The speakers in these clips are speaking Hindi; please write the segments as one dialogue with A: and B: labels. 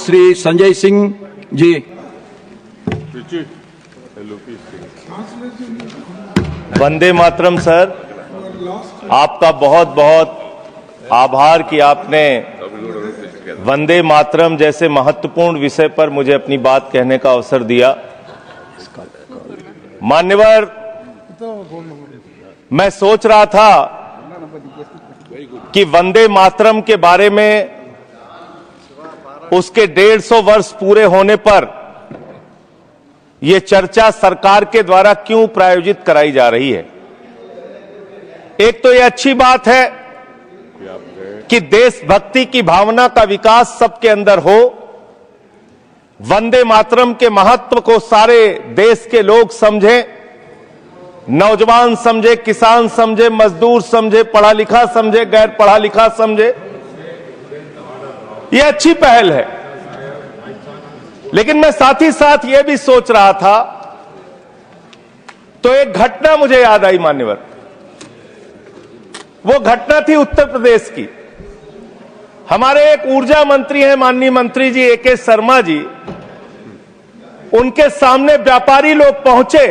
A: श्री संजय सिंह जी।
B: वंदे मातरम सर, आपका बहुत बहुत आभार कि आपने वंदे मातरम जैसे महत्वपूर्ण विषय पर मुझे अपनी बात कहने का अवसर दिया। मान्यवर, मैं सोच रहा था कि वंदे मातरम के बारे में उसके 150 वर्ष पूरे होने पर यह चर्चा सरकार के द्वारा क्यों प्रायोजित कराई जा रही है। एक तो यह अच्छी बात है कि देशभक्ति की भावना का विकास सबके अंदर हो। वंदे मातरम के महत्व को सारे देश के लोग समझें, नौजवान समझे, किसान समझे, मजदूर समझे, पढ़ा लिखा समझे, गैर पढ़ा लिखा समझे। यह अच्छी पहल है, लेकिन मैं साथ ही साथ यह भी सोच रहा था तो एक घटना मुझे याद आई मान्यवर। वो घटना थी उत्तर प्रदेश की। हमारे एक ऊर्जा मंत्री हैं माननीय मंत्री जी ए.के. शर्मा जी, उनके सामने व्यापारी लोग पहुंचे।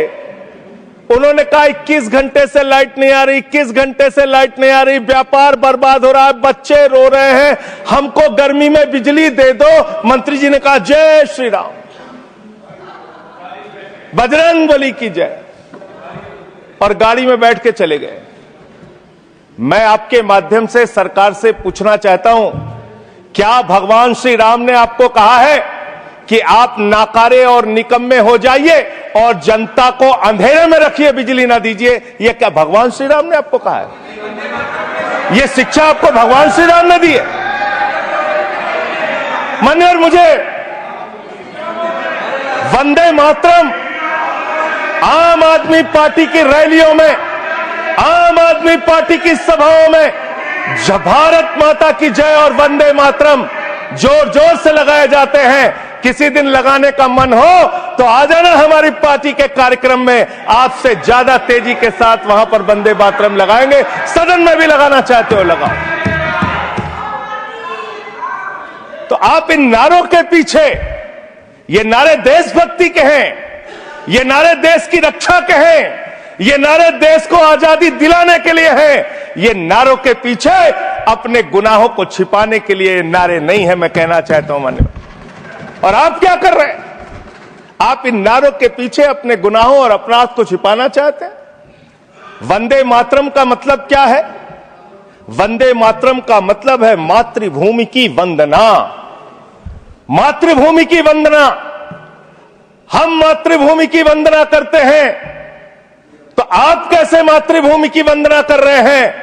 B: उन्होंने कहा 21 घंटे से लाइट नहीं आ रही, 21 घंटे से लाइट नहीं आ रही, व्यापार बर्बाद हो रहा है, बच्चे रो रहे हैं, हमको गर्मी में बिजली दे दो। मंत्री जी ने कहा जय श्री राम, बजरंगबली की जय, और गाड़ी में बैठ के चले गए। मैं आपके माध्यम से सरकार से पूछना चाहता हूं, क्या भगवान श्री राम ने आपको कहा है कि आप नाकारे और निकम्मे हो जाइए और जनता को अंधेरे में रखिए, बिजली ना दीजिए? यह क्या भगवान श्री राम ने आपको कहा है? यह शिक्षा आपको भगवान श्री राम ने दी है? मान्यवर, मुझे वंदे मातरम आम आदमी पार्टी की रैलियों में, आम आदमी पार्टी की सभाओं में जब भारत माता की जय और वंदे मातरम जोर जोर से लगाए जाते हैं। किसी दिन लगाने का मन हो तो आ जाना हमारी पार्टी के कार्यक्रम में, आपसे ज्यादा तेजी के साथ वहां पर वंदे मातरम लगाएंगे। सदन में भी लगाना चाहते हो लगाओ। तो आप इन नारों के पीछे, ये नारे देशभक्ति के हैं, ये नारे देश की रक्षा के हैं, ये नारे देश को आजादी दिलाने के लिए हैं। ये नारों के पीछे अपने गुनाहों को छिपाने के लिए नारे नहीं है, मैं कहना चाहता हूं मान्यवर। और आप क्या कर रहे हैं? आप इन नारों के पीछे अपने गुनाहों और अपराध को छिपाना चाहते हैं। वंदे मातरम का मतलब क्या है? वंदे मातरम का मतलब है मातृभूमि की वंदना। मातृभूमि की वंदना। हम मातृभूमि की वंदना करते हैं, तो आप कैसे मातृभूमि की वंदना कर रहे हैं?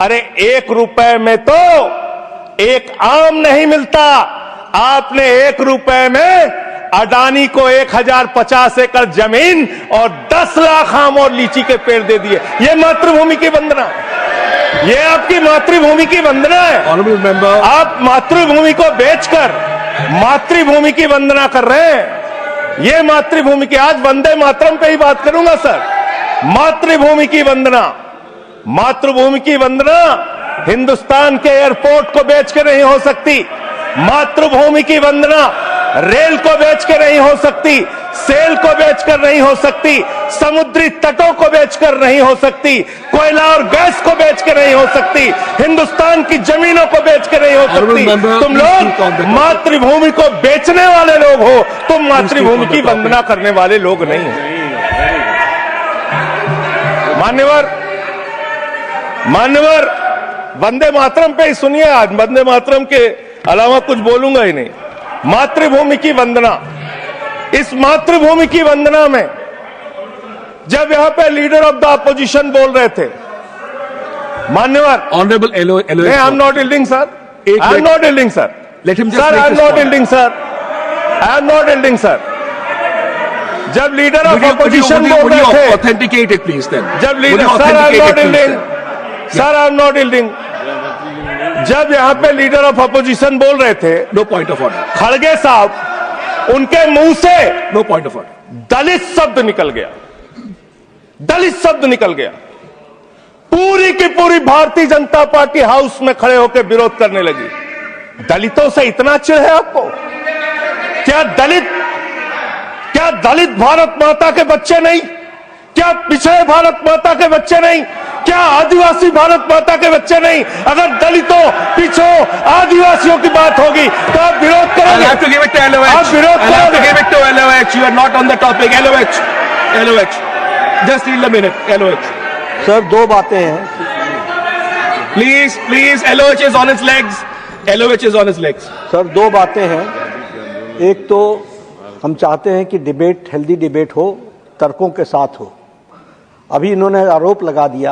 B: अरे 1 रुपए में तो एक आम नहीं मिलता। आपने 1 रुपए में अडानी को 1050 एकड़ जमीन और 10 लाख आम और लीची के पेड़ दे दिए। ये मातृभूमि की वंदना, ये आपकी मातृभूमि की वंदना है। आप मातृभूमि को बेचकर मातृभूमि की वंदना कर रहे हैं। ये मातृभूमि की, आज वंदे मातरम पे ही बात करूंगा सर। मातृभूमि की वंदना, मातृभूमि की वंदना हिंदुस्तान के एयरपोर्ट को बेच के नहीं हो सकती। मातृभूमि की वंदना रेल को बेच के नहीं हो सकती, सेल को बेचकर नहीं हो सकती, समुद्री तटों को बेचकर नहीं हो सकती, कोयला और गैस को बेच के नहीं हो सकती, हिंदुस्तान की जमीनों को बेच के नहीं हो सकती। तुम लोग मातृभूमि को बेचने वाले लोग हो, तुम मातृभूमि की वंदना करने वाले लोग नहीं हो। मान्यवर, वंदे मातरम पे ही सुनिए। आज वंदे मातरम के अलावा कुछ बोलूंगा ही नहीं। मातृभूमि की वंदना, इस मातृभूमि की वंदना में जब यहां पे लीडर ऑफ द अपोजिशन बोल रहे थे, मान्यवर,
C: honourable
B: I am not yielding sir, I am not yielding sir, sir I am not yielding sir, I am not yielding sir. जब लीडर ऑफ अपोजिशन बोल रहे थे,
C: ऑथेंटिकेट इट प्लीज देन।
B: जब leader, sir I am not yielding, sir I am not yielding. जब यहां पे लीडर ऑफ अपोजिशन बोल रहे थे,
C: नो पॉइंट ऑफ ऑर्डर,
B: खड़गे साहब, उनके मुंह से
C: नो पॉइंट ऑफ ऑर्डर,
B: दलित शब्द निकल गया, दलित शब्द निकल गया। पूरी की पूरी भारतीय जनता पार्टी हाउस में खड़े होकर विरोध करने लगी। दलितों से इतना चिढ़ है आपको? क्या दलित भारत माता के बच्चे नहीं? क्या पिछड़े भारत माता के बच्चे नहीं? क्या आदिवासी भारत माता के बच्चे नहीं? अगर दलितों, पिछड़ों, आदिवासियों की बात होगी तो आप विरोध
C: I'll
B: करोगे।
C: have to give it to LOH.
B: आप विरोध
C: I'll have to
B: करोगे।
C: give it to LOH. You are not on the topic. LOH. Just need a minute. LOH.
D: Sir दो बातें हैं।
C: Please. LOH is on its legs. LOH is on its legs.
D: Sir दो बातें हैं। एक तो हम चाहते हैं कि डिबेट, हेल्दी डिबेट हो, तर्कों के साथ हो। अभी इन्होंने आरोप लगा दिया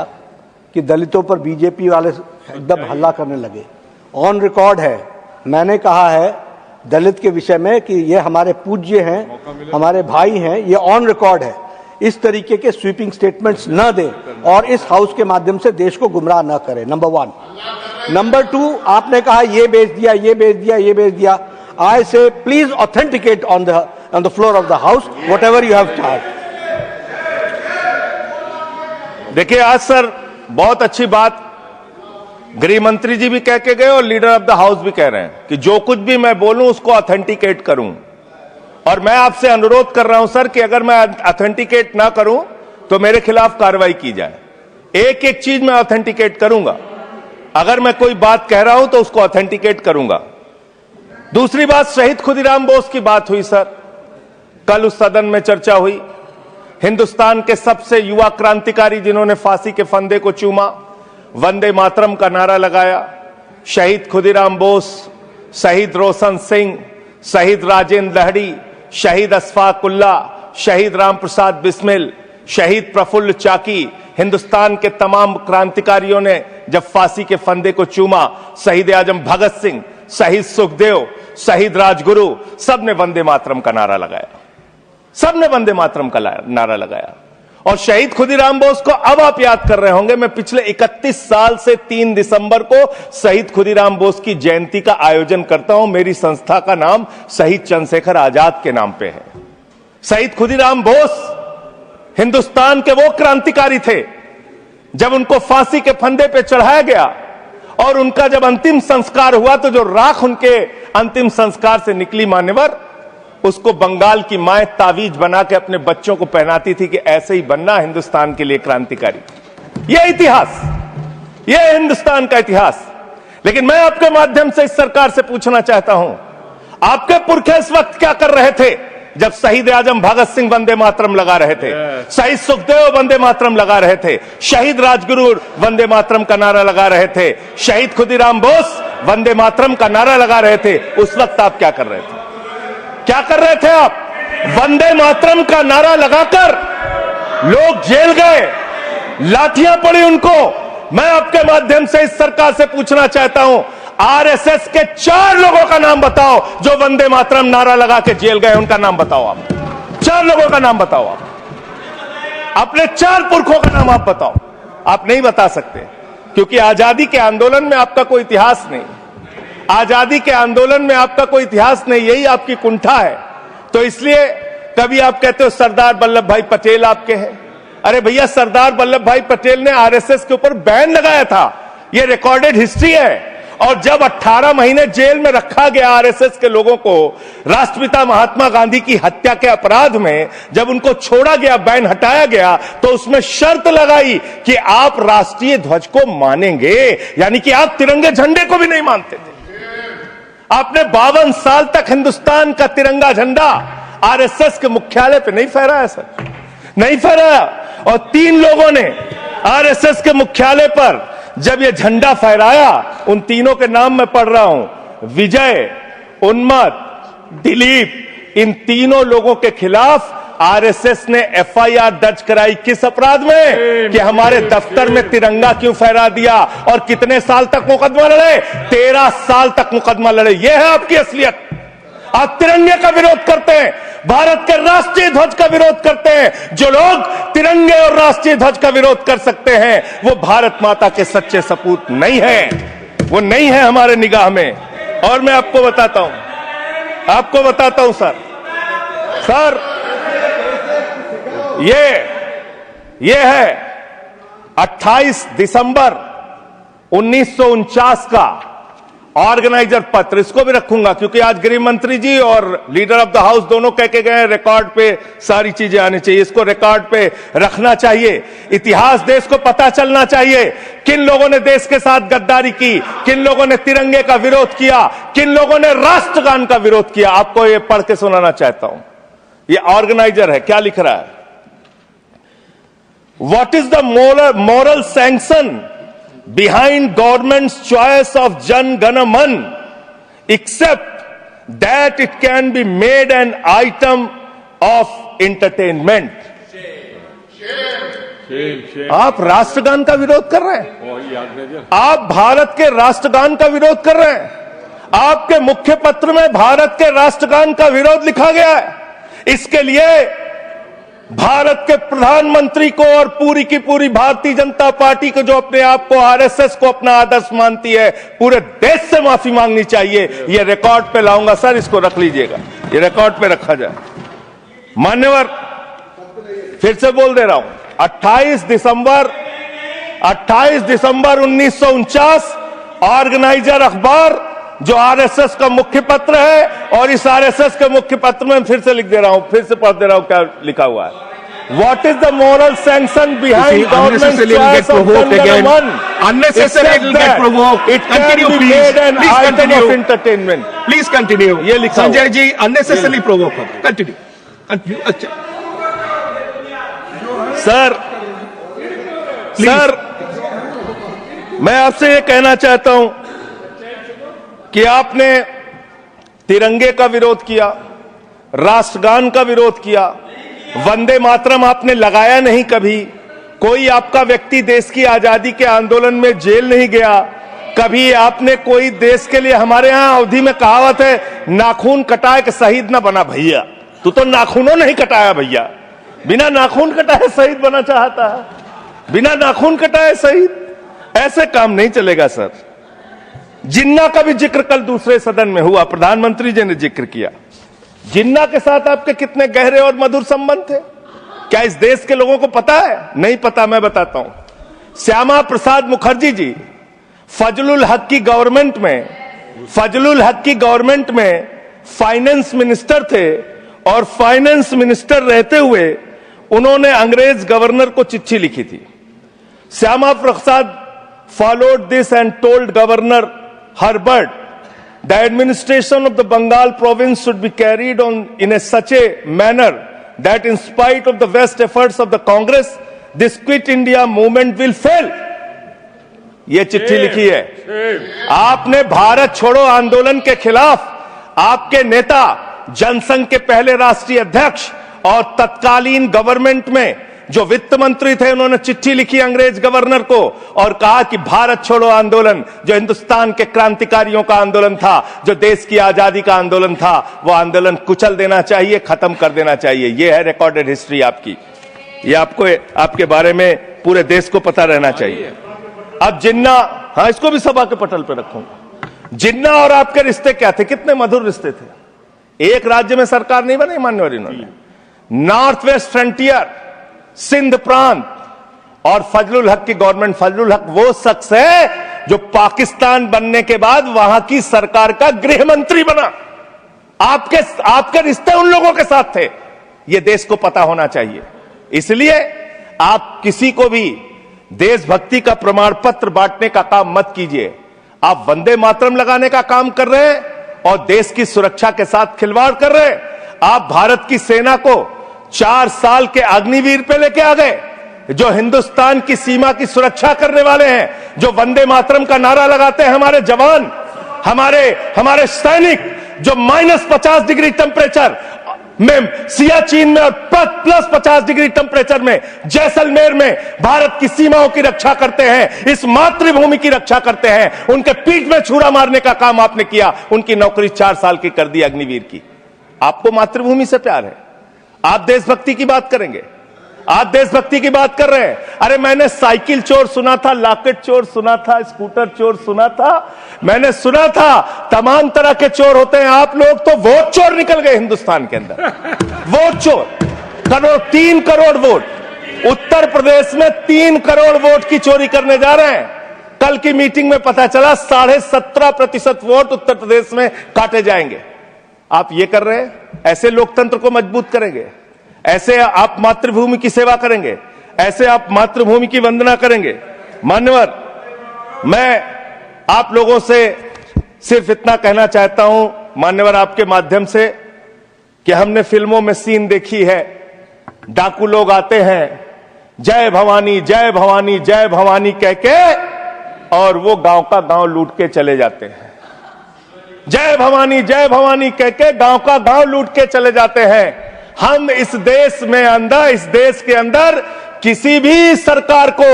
D: कि दलितों पर बीजेपी वाले एकदम हल्ला करने लगे। ऑन रिकॉर्ड है, मैंने कहा है दलित के विषय में कि ये हमारे पूज्य हैं, हमारे भाई हैं, ये ऑन रिकॉर्ड है। इस तरीके के स्वीपिंग स्टेटमेंट्स न दें और इस हाउस के माध्यम से देश को गुमराह न करें, नंबर 1। नंबर 2, आपने कहा ये बेच दिया, ये बेच दिया, ये बेच दिया। आई से please authenticate on the floor of the house what ever you have charge.
B: देखिए आज सर बहुत अच्छी बात गृह मंत्री जी भी कह के गए और लीडर ऑफ द हाउस भी कह रहे हैं कि जो कुछ भी मैं बोलूं उसको ऑथेंटिकेट करूं। और मैं आपसे अनुरोध कर रहा हूं सर कि अगर मैं ऑथेंटिकेट ना करूं तो मेरे खिलाफ कार्रवाई की जाए। एक एक चीज मैं ऑथेंटिकेट करूंगा। अगर मैं कोई बात कह रहा हूं तो उसको ऑथेंटिकेट करूंगा। दूसरी बात, शहीद खुदीराम बोस की बात हुई सर, कल उस सदन में चर्चा हुई। हिंदुस्तान के सबसे युवा क्रांतिकारी जिन्होंने फांसी के फंदे को चूमा, वंदे मातरम का नारा लगाया। शहीद खुदीराम बोस, शहीद रोशन सिंह, शहीद राजेंद्र लहड़ी, शहीद अशफाक उल्ला, शहीद राम प्रसाद बिस्मिल, शहीद प्रफुल्ल चाकी, हिंदुस्तान के तमाम क्रांतिकारियों ने जब फांसी के फंदे को चूमा, शहीद आजम भगत सिंह, शहीद सुखदेव, शहीद राजगुरु, सबने वंदे मातरम का नारा लगाया। सबने वंदे मातरम का नारा लगाया। और शहीद खुदीराम बोस को अब आप याद कर रहे होंगे, मैं पिछले 31 साल से 3 दिसंबर को शहीद खुदीराम बोस की जयंती का आयोजन करता हूं। मेरी संस्था का नाम शहीद चंद्रशेखर आजाद के नाम पे है। शहीद खुदीराम बोस हिंदुस्तान के वो क्रांतिकारी थे, जब उनको फांसी के फंदे पे चढ़ाया गया और उनका जब अंतिम संस्कार हुआ तो जो राख उनके अंतिम संस्कार से निकली मान्यवर, उसको बंगाल की माए तावीज बना के अपने बच्चों को पहनाती थी कि ऐसे ही बनना हिंदुस्तान के लिए क्रांतिकारी। यह इतिहास, यह हिंदुस्तान का इतिहास। लेकिन मैं आपके माध्यम से इस सरकार से पूछना चाहता हूं, आपके पुरखे इस वक्त क्या कर रहे थे जब शहीद आजम भगत सिंह वंदे मातरम लगा रहे थे, शहीद सुखदेव वंदे मातरम लगा रहे थे, शहीद राजगुरु वंदे मातरम का नारा लगा रहे थे, शहीद खुदीराम बोस वंदे मातरम का नारा लगा रहे थे। उस वक्त आप क्या कर रहे थे? क्या कर रहे थे आप? वंदे मातरम का नारा लगाकर लोग जेल गए, लाठियां पड़ी उनको। मैं आपके माध्यम से इस सरकार से पूछना चाहता हूं, आरएसएस के 4 लोगों का नाम बताओ जो वंदे मातरम नारा लगा के जेल गए, उनका नाम बताओ आप। 4 लोगों का नाम बताओ आप, अपने 4 पुरखों का नाम आप बताओ। आप नहीं बता सकते क्योंकि आजादी के आंदोलन में आपका कोई इतिहास नहीं। आजादी के आंदोलन में आपका कोई इतिहास नहीं, यही आपकी कुंठा है। तो इसलिए कभी आप कहते हो सरदार वल्लभ भाई पटेल आपके हैं। अरे भैया, सरदार वल्लभ भाई पटेल ने आरएसएस के ऊपर बैन लगाया था, यह रिकॉर्डेड हिस्ट्री है। और जब 18 महीने जेल में रखा गया आरएसएस के लोगों को राष्ट्रपिता महात्मा गांधी की हत्या के अपराध में, जब उनको छोड़ा गया, बैन हटाया गया, तो उसमें शर्त लगाई कि आप राष्ट्रीय ध्वज को मानेंगे, यानी कि आप तिरंगे झंडे को भी नहीं मानते थे। आपने 52 साल तक हिंदुस्तान का तिरंगा झंडा आरएसएस के मुख्यालय पे नहीं फहराया सर, नहीं फहराया। और 3 लोगों ने आरएसएस के मुख्यालय पर जब ये झंडा फहराया, उन तीनों के नाम मैं पढ़ रहा हूं, विजय, उन्मत, दिलीप, इन तीनों लोगों के खिलाफ आरएसएस ने एफआईआर दर्ज कराई। किस अपराध में? कि हमारे दफ्तर में तिरंगा क्यों फहरा दिया। और कितने साल तक मुकदमा लड़े? 13 साल तक मुकदमा लड़े। यह है आपकी असलियत। आप तिरंगे का विरोध करते हैं, भारत के राष्ट्रीय ध्वज का विरोध करते हैं। जो लोग तिरंगे और राष्ट्रीय ध्वज का विरोध कर सकते हैं, वो भारत माता के सच्चे सपूत नहीं है, वो नहीं है हमारे निगाह में। और मैं आपको बताता हूं सर, ये है 28 दिसंबर 1949 का ऑर्गेनाइजर पत्र, इसको भी रखूंगा, क्योंकि आज गृह मंत्री जी और लीडर ऑफ द हाउस दोनों कह के गए रिकॉर्ड पे सारी चीजें आनी चाहिए, इसको रिकॉर्ड पे रखना चाहिए। इतिहास देश को पता चलना चाहिए किन लोगों ने देश के साथ गद्दारी की, किन लोगों ने तिरंगे का विरोध किया, किन लोगों ने राष्ट्रगान का विरोध किया। आपको ये पढ़ के सुनाना चाहता हूं, ये ऑर्गेनाइजर है, क्या लिख रहा है। What is the moral sanction behind government's choice of Jan Gana Man, except that it can be made an item of entertainment. आप राष्ट्रगान का विरोध कर रहे हैं, आप भारत के राष्ट्रगान का विरोध कर रहे हैं, आपके मुख्य पत्र में भारत के राष्ट्रगान का विरोध लिखा गया है। इसके लिए भारत के प्रधानमंत्री को और पूरी की पूरी भारतीय जनता पार्टी को, जो अपने आप को आरएसएस को अपना आदर्श मानती है, पूरे देश से माफी मांगनी चाहिए। यह रिकॉर्ड पे लाऊंगा सर, इसको रख लीजिएगा, ये रिकॉर्ड पे रखा जाए। मान्यवर, फिर से बोल दे रहा हूं, 28 दिसंबर 1949 ऑर्गेनाइजर अखबार जो आरएसएस का मुख्य पत्र है, और इस आरएसएस के मुख्य पत्र में फिर से लिख दे रहा हूं, फिर से पढ़ दे रहा हूं क्या लिखा हुआ है। What is the moral sanction behind government's choice of Jan Gana Man?
C: Unnecessarily it will get provoked.
B: It can be made an item of entertainment.
C: Please continue.
B: ये लिखा
C: Sanjay ji unnecessarily provoke. Continue. अच्छा
B: सर, मैं आपसे ये कहना चाहता हूं कि आपने तिरंगे का विरोध किया, राष्ट्रगान का विरोध किया, वंदे मातरम आपने लगाया नहीं कभी, कोई आपका व्यक्ति देश की आजादी के आंदोलन में जेल नहीं गया, कभी आपने कोई देश के लिए, हमारे यहां अवधि में कहावत है, नाखून कटाए कि शहीद ना बना भैया। तू तो नाखूनों नहीं कटाया भैया, बिना नाखून कटाए शहीद बना चाहता है, बिना नाखून कटाए शहीद, ऐसे काम नहीं चलेगा सर। जिन्ना का भी जिक्र कल दूसरे सदन में हुआ, प्रधानमंत्री जी ने जिक्र किया। जिन्ना के साथ आपके कितने गहरे और मधुर संबंध थे, क्या इस देश के लोगों को पता है? नहीं पता, मैं बताता हूं। श्यामा प्रसाद मुखर्जी जी फजलुल हक की गवर्नमेंट में फाइनेंस मिनिस्टर थे, और फाइनेंस मिनिस्टर रहते हुए उन्होंने अंग्रेज गवर्नर को चिट्ठी लिखी थी। Shyama Prasad followed this and told Governor Herbert the administration of the Bengal province should be carried on in such a manner that in spite of the best efforts of the Congress, this Quit India movement will fail. ये चिट्ठी लिखी है। आपने भारत छोड़ो आंदोलन के खिलाफ आपके नेता, जनसंघ के पहले राष्ट्रीय अध्यक्ष और तत्कालीन गवर्नमेंट में जो वित्त मंत्री थे, उन्होंने चिट्ठी लिखी अंग्रेज गवर्नर को और कहा कि भारत छोड़ो आंदोलन, जो हिंदुस्तान के क्रांतिकारियों का आंदोलन था, जो देश की आजादी का आंदोलन था, वो आंदोलन कुचल देना चाहिए, खत्म कर देना चाहिए। ये है रिकॉर्डेड हिस्ट्री आपकी, ये आपको, आपके बारे में पूरे देश को पता रहना चाहिए। अब जिन्ना, हाँ, इसको भी सभा के पटल पर रखूंगा। जिन्ना और आपके रिश्ते क्या थे, कितने मधुर रिश्ते थे। एक राज्य में सरकार नहीं बनाई मान्यवर इन्होंने, नॉर्थ वेस्ट फ्रंटियर, सिंध प्रांत और फजलुल हक की गवर्नमेंट। फजलुल हक वो शख्स है जो पाकिस्तान बनने के बाद वहां की सरकार का गृह मंत्री बना। आपके रिश्ते उन लोगों के साथ थे, ये देश को पता होना चाहिए। इसलिए आप किसी को भी देशभक्ति का प्रमाण पत्र बांटने का काम मत कीजिए। आप वंदे मातरम लगाने का काम कर रहे हैं और देश की सुरक्षा के साथ खिलवाड़ कर रहे हैं। आप भारत की सेना को 4 साल के अग्निवीर पे लेके आ गए, जो हिंदुस्तान की सीमा की सुरक्षा करने वाले हैं, जो वंदे मातरम का नारा लगाते हैं हमारे जवान, हमारे सैनिक, जो -50 डिग्री टेम्परेचर में सियाचिन में और +50 डिग्री टेम्परेचर में जैसलमेर में भारत की सीमाओं की रक्षा करते हैं, इस मातृभूमि की रक्षा करते हैं। उनके पीठ में छुरा मारने का काम आपने किया, उनकी नौकरी 4 साल की कर दी अग्निवीर की। आपको मातृभूमि से प्यार है, आप देशभक्ति की बात करेंगे, आप देशभक्ति की बात कर रहे हैं। अरे मैंने साइकिल चोर सुना था, लॉकेट चोर सुना था, स्कूटर चोर सुना था, मैंने सुना था तमाम तरह के चोर होते हैं। आप लोग तो वोट चोर निकल गए हिंदुस्तान के अंदर। वोट चोर, 3 करोड़ वोट उत्तर प्रदेश में 3 करोड़ वोट की चोरी करने जा रहे हैं। कल की मीटिंग में पता चला 17.5% वोट उत्तर प्रदेश में काटे जाएंगे। आप ये कर रहे हैं, ऐसे लोकतंत्र को मजबूत करेंगे? ऐसे आप मातृभूमि की सेवा करेंगे? ऐसे आप मातृभूमि की वंदना करेंगे? मान्यवर, मैं आप लोगों से सिर्फ इतना कहना चाहता हूं मान्यवर, आपके माध्यम से, कि हमने फिल्मों में सीन देखी है, डाकू लोग आते हैं, जय भवानी जय भवानी जय भवानी कह के, और वो गांव का गांव लूट के चले जाते हैं। जय भवानी कह के गांव का गांव लूट के चले जाते हैं। हम इस देश के अंदर किसी भी सरकार को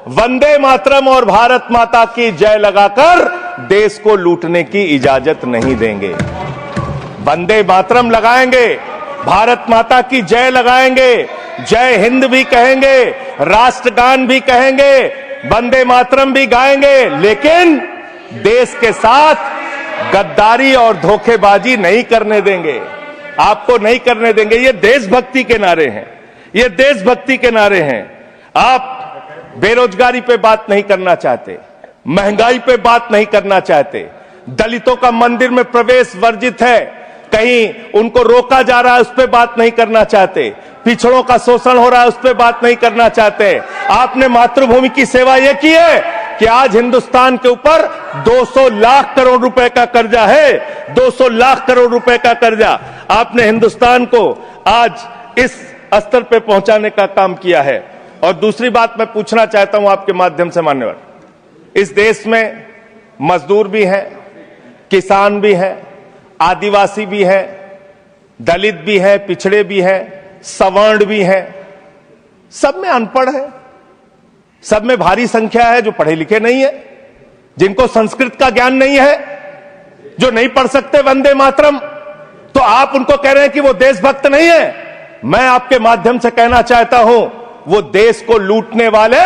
B: वंदे मातरम और भारत माता की जय लगाकर देश को लूटने की इजाजत नहीं देंगे। वंदे मातरम लगाएंगे, भारत माता की जय लगाएंगे, जय हिंद भी कहेंगे, राष्ट्रगान भी कहेंगे, वंदे मातरम भी गाएंगे, लेकिन देश के साथ गद्दारी और धोखेबाजी नहीं करने देंगे। आपको नहीं करने देंगे। ये देशभक्ति के नारे हैं, ये देशभक्ति के नारे हैं। आप बेरोजगारी पे बात नहीं करना चाहते, महंगाई पे बात नहीं करना चाहते, दलितों का मंदिर में प्रवेश वर्जित है, कहीं उनको रोका जा रहा है, उस पर बात नहीं करना चाहते, पिछड़ों का शोषण हो रहा है, उस पर बात नहीं करना चाहते। आपने मातृभूमि की सेवा यह की है कि आज हिंदुस्तान के ऊपर 200 लाख करोड़ रुपए का कर्जा है, 200 लाख करोड़ रुपए का कर्जा। आपने हिंदुस्तान को आज इस स्तर पे पहुंचाने का काम किया है। और दूसरी बात मैं पूछना चाहता हूं आपके माध्यम से मान्यवर, इस देश में मजदूर भी हैं, किसान भी हैं, आदिवासी भी हैं, दलित भी हैं, पिछड़े भी हैं, सवर्ण भी हैं, सब में अनपढ़ है, सब में भारी संख्या है जो पढ़े लिखे नहीं है, जिनको संस्कृत का ज्ञान नहीं है, जो नहीं पढ़ सकते वंदे मातरम। तो आप उनको कह रहे हैं कि वो देशभक्त नहीं है। मैं आपके माध्यम से कहना चाहता हूं, वो देश को लूटने वाले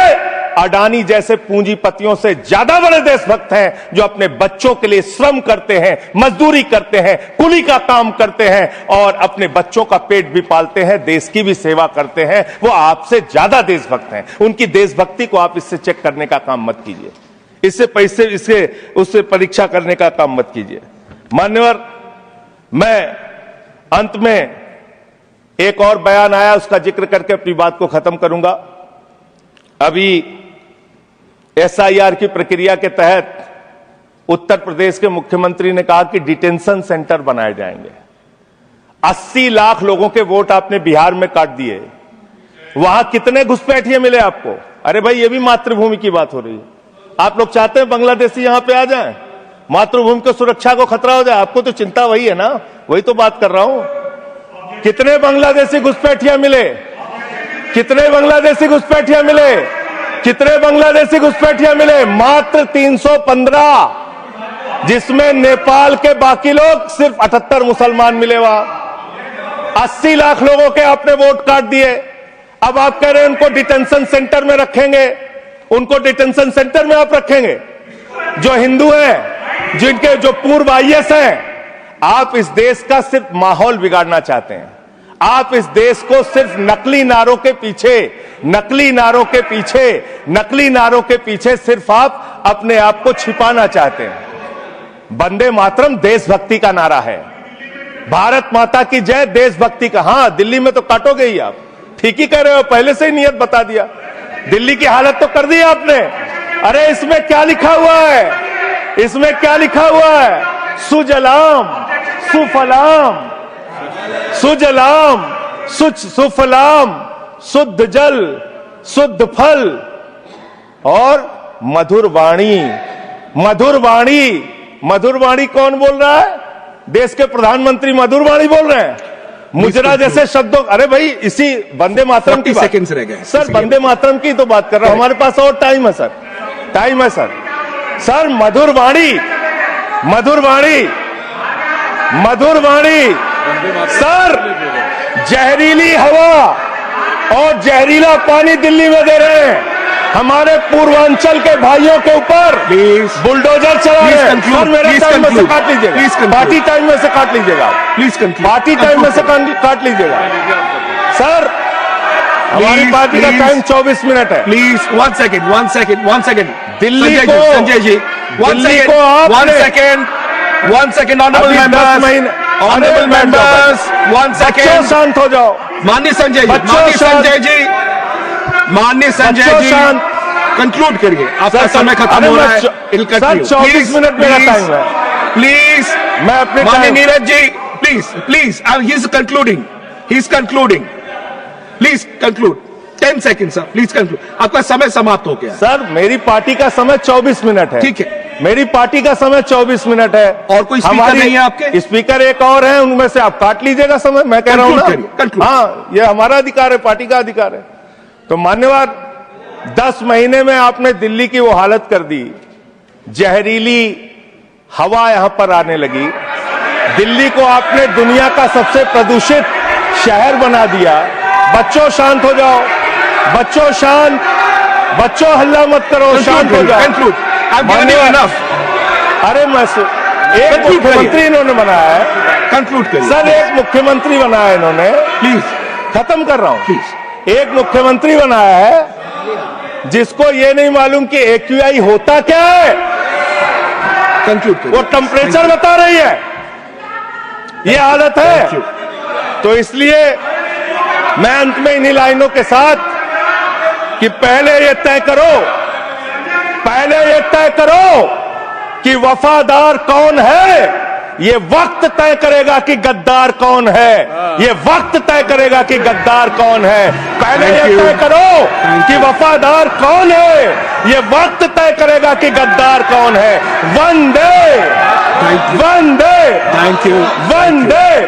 B: अडानी जैसे पूंजीपतियों से ज्यादा बड़े देशभक्त हैं, जो अपने बच्चों के लिए श्रम करते हैं, मजदूरी करते हैं, कुली का काम करते हैं और अपने बच्चों का पेट भी पालते हैं, देश की भी सेवा करते हैं। वो आपसे ज्यादा देशभक्त हैं। उनकी देशभक्ति को आप इससे चेक करने का काम मत कीजिए, इससे उससे परीक्षा करने का काम मत कीजिए। मान्यवर, मैं अंत में एक और बयान आया, उसका जिक्र करके अपनी बात को खत्म करूंगा। अभी SIR की प्रक्रिया के तहत उत्तर प्रदेश के मुख्यमंत्री ने कहा कि डिटेंशन सेंटर बनाए जाएंगे। 80 लाख लोगों के वोट आपने बिहार में काट दिए, वहां कितने घुसपैठिए मिले आपको? अरे भाई, ये भी मातृभूमि की बात हो रही है। आप लोग चाहते हैं बांग्लादेशी यहां पे आ जाएं, मातृभूमि को सुरक्षा को खतरा हो जाए? आपको तो चिंता वही है ना, वही तो बात कर रहा हूं। कितने बांग्लादेशी घुसपैठिया मिले? कितने बांग्लादेशी घुसपैठिया मिले? कितने बांग्लादेशी घुसपैठिया मिले? मात्र 315, जिसमें नेपाल के बाकी लोग सिर्फ 78 मुसलमान मिले। वहां 80 लाख लोगों के आपने वोट काट दिए। अब आप कह रहे हैं उनको डिटेंशन सेंटर में रखेंगे। उनको डिटेंशन सेंटर में आप रखेंगे जो हिंदू हैं, जिनके जो पूर्व IAS हैं। आप इस देश का सिर्फ माहौल बिगाड़ना चाहते हैं। आप इस देश को सिर्फ नकली नारों के पीछे सिर्फ आप अपने आप को छिपाना चाहते हैं। वंदे मातरम देशभक्ति का नारा है, भारत माता की जय देशभक्ति का। हां, दिल्ली में तो काटोगे ही आप, ठीक ही कह रहे हो, पहले से ही नियत बता दिया। दिल्ली की हालत तो कर दी आपने। अरे इसमें क्या लिखा हुआ है? इसमें क्या लिखा हुआ है? सुजलाम सुफलाम, सुजलाम सुफलाम, शुद्ध जल शुद्ध फल और मधुर वाणी। मधुर वाणी, मधुर वाणी कौन बोल रहा है? देश के प्रधानमंत्री मधुर वाणी बोल रहे हैं। मुजरा जैसे शब्दों, अरे भाई, इसी वंदे मातरम की
C: सेकंड्स रह गए
B: सर, वंदे मातरम की तो बात कर रहा हूं। हमारे पास और टाइम है सर, टाइम है सर। सर, मधुर वाणी, मधुर वाणी, मधुर वाणी। सर, जहरीली हवा और जहरीला पानी दिल्ली में दे रहे हैं। हमारे पूर्वांचल के भाइयों के ऊपर बुलडोजर चला रहे हैं। सर, मेरे टाइम में से काट लीजिएगा, पार्टी टाइम में से काट लीजिएगा, प्लीज, पार्टी टाइम में से काट लीजिएगा। सर, हमारी पार्टी का टाइम 24 मिनट है।
C: प्लीज 1 सेकेंड
B: दिल्ली को
C: Sanjay ji 1 second honourable members 1 second
B: शांत हो जाओ।
C: माननीय संजय जी कंक्लूड करिए, आपका समय खत्म हो रहा है।
B: सर 24 मिनट मेरा टाइम है।
C: प्लीज
B: मैं अपने
C: माननीय
B: time-
C: Neeraj ji please he is concluding please conclude 10 second sir, please conclude, आपका समय समाप्त हो गया।
B: सर मेरी पार्टी का समय 24 मिनट है।
C: ठीक है,
B: मेरी पार्टी का समय 24 मिनट है।
C: और कोई स्पीकर नहीं है आपके?
B: स्पीकर एक और है, उनमें से आप काट लीजिएगा समय। मैं कह रहा हूं
C: Conclude.
B: ना, हाँ ये हमारा अधिकार है, पार्टी का अधिकार है। तो मान्यवर 10 महीने में आपने दिल्ली की वो हालत कर दी, जहरीली हवा यहां पर आने लगी। दिल्ली को आपने दुनिया का सबसे प्रदूषित शहर बना दिया। बच्चों शांत हो जाओ, बच्चों शांत, बच्चों हल्ला मत करो, शांत हो जाओ। अरे मैं एक मुख्यमंत्री इन्होंने बनाया है,
C: कंक्लूड करिए
B: सर एक मुख्यमंत्री बनाया इन्होंने,
C: प्लीज
B: खत्म कर रहा हूं।
C: प्लीज
B: एक मुख्यमंत्री बनाया है जिसको ये नहीं मालूम कि AQI होता क्या है,
C: कंक्लूड करिए।
B: वो टेम्परेचर बता रही है। ये हालत है।
C: Thank you.
B: तो इसलिए मैं अंत में इन्हीं लाइनों के साथ कि पहले ये तय करो कि वफादार कौन है। ये वक्त तय करेगा कि गद्दार कौन है। ये वक्त तय करेगा कि गद्दार कौन है। पहले
C: Thank
B: ये
C: you.
B: तय करो
C: Thank
B: कि
C: you.
B: वफादार कौन है। ये वक्त तय करेगा कि गद्दार कौन है। वंदे
C: Thank you.
B: वंदे
C: थैंक यू
B: वंदे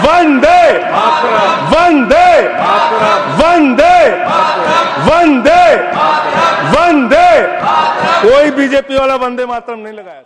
B: वंदे वंदे वंदे वंदे वंदे। कोई बीजेपी वाला वंदे मातरम नहीं लगाया।